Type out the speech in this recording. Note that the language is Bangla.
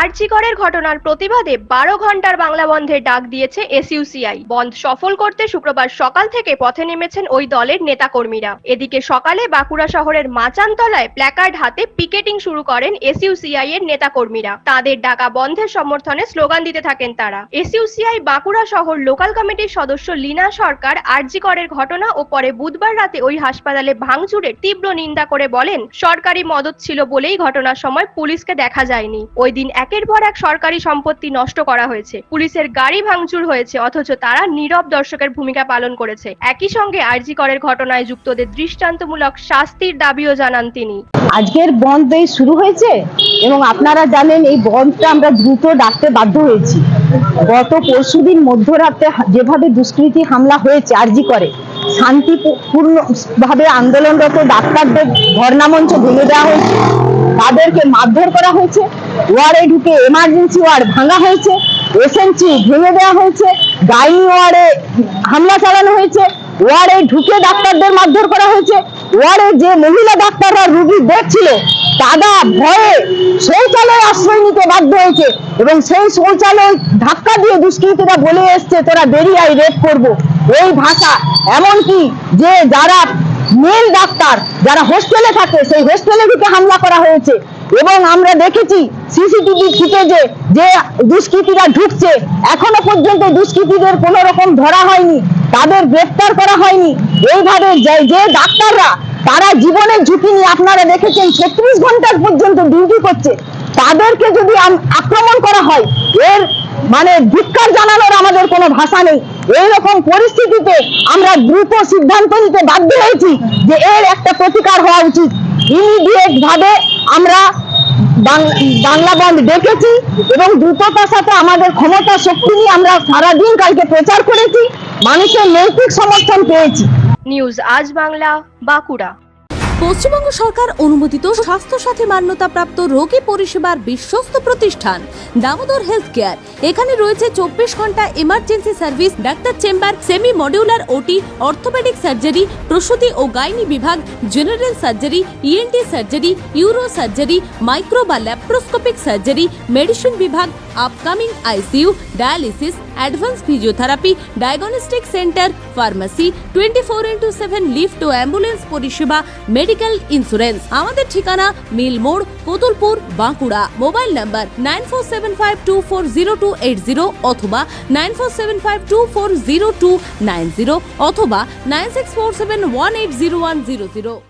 আরজি করের ঘটনার প্রতিবাদে 12 ঘন্টার বাংলা বন্ধের ডাক দিয়েছে এসইউসিআই। বন্ধ সফল করতে শুক্রবার সকাল থেকে পথে নেমেছেন ওই দলের নেতাকর্মীরা। এদিকে সকালে বাঁকুড়া শহরের মাচানতলায় প্ল্যাকার্ড হাতে পিকেটিং শুরু করেন এসইউসিআই এর নেতাকর্মীরা। তাদের ডাকা বন্ধের সমর্থনে স্লোগান দিতে থাকেন তারা। এসইউসিআই বাঁকুড়া শহর লোকাল কমিটির সদস্য লীনা সরকার আরজি করের ঘটনা ও পরে বুধবার রাতে ওই হাসপাতালে ভাঙচুরের তীব্র নিন্দা করে বলেন, সরকারি মদত ছিল বলেই ঘটনার সময় পুলিশকে দেখা যায়নি। ওই দিন একের পর এক সরকারি সম্পত্তি নষ্ট করা হয়েছে, পুলিশের গাড়ি ভাঙচুর হয়েছে, অথচ তারা নীরব দর্শকের ভূমিকা পালন করেছে। একই সঙ্গে আরজি করের ঘটনায় যুক্তদের দৃষ্টান্তমূলক শাস্তির দাবিও জানান তিনি। আজকের বন্ধ শুরু হয়েছে এবং আপনারা জানেন এই বন্ধটা আমরা দ্রুত ডাকতে বাধ্য হয়েছি। গত পরশুদিন মধ্যরাতে যেভাবে দুষ্কৃতী হামলা হয়েছে আরজি করে, শান্তিপূর্ণ ভাবে আন্দোলনরত ডাক্তারদের ধর্ণামঞ্চ ভেঙে দেওয়া হয়েছে, তাদেরকে মারধর করা হয়েছে, ওয়ার্ডে ঢুকে এমার্জেন্সি ওয়ার্ড ভাঙা হয়েছে, এসএনসি ভেঙে দেওয়া হয়েছে, গাইনি ওয়ার্ডে হামলা চালানো হয়েছে, ওয়ার্ডে ঢুকে ডাক্তারদের মারধর করা হয়েছে, ওয়ার্ডে যে মহিলা ডাক্তাররা রোগী দেখছিল তারা ভয়ে শৌচালয়ে আশ্রয় নিতে বাধ্য হয়েছে এবং সেই শৌচালয় ধাক্কা দিয়ে দুষ্কৃতীরা বলে এসছে তোরা বেরিয়ে আয়, রেপ করবো। এই ভাষা এমনকি যে যারা মেল ডাক্তার যারা হোস্টেলে থাকে সেই হোস্টেলে ঢুকে হামলা করা হয়েছে এবং আমরা দেখেছি সিসিটিভি ফুটেজে যে দুষ্কৃতীরা ঢুকছে, এখনো পর্যন্ত দুষ্কৃতীদের কোনো রকম ধরা হয়নি, তাদের গ্রেফতার করা হয়নি। এইভাবে যে ডাক্তাররা তারা জীবনের ঝুঁকি নিয়ে আপনারা দেখেছেন 36 ঘন্টা পর্যন্ত ডিউটি করছে, তাদেরকে যদি আক্রমণ করা হয় এর মানে ধিক্কার জানানোর আমাদের কোনো ভাষা নেই। এইরকম পরিস্থিতিতে আমরা দ্রুত সিদ্ধান্ত নিতে বাধ্য হয়েছি যে এর একটা প্রতিকার হওয়া উচিত। ইমিডিয়েট ভাবে আমরা বাংলা বন্ধ ডেকেছি এবং দ্রুততার সাথে আমাদের ক্ষমতা শক্তি নিয়ে আমরা সারাদিন কালকে প্রচার করেছি, মানুষের নৈতিক সমর্থন পেয়েছি। নিউজ আজ বাংলা, বাঁকুড়া। পশ্চিমবঙ্গ সরকার অনুমোদিত স্বাস্থ্যসাথী মান্যতাপ্রাপ্ত রোগী পরিষেবার বিশ্বস্ত প্রতিষ্ঠান দামোদর হেলথ কেয়ার। এখানে রয়েছে 24 ঘন্টা emergency service, doctor chamber, semi modular OT, orthopaedic surgery, প্রসূতি ও গাইনি বিভাগ, general surgery, ENT surgery, uro surgery, micro বা ল্যাপ্রোস্কোপিক সার্জারি, মেডিসিন বিভাগ, upcoming ICU, dialysis, advance physiotherapy, diagnostic centre, pharmacy, 24x7 lift ও অ্যাম্বুলেন্স পরিষেবা, মেডিকেল ইন্স্যুরেন্স। আমাদের ঠিকানা মিল মোড়, কোতুলপুর, বাঁকুড়া। মোবাইল নাম্বার 9475240280 অথবা 9475240290 অথবা 9647180100।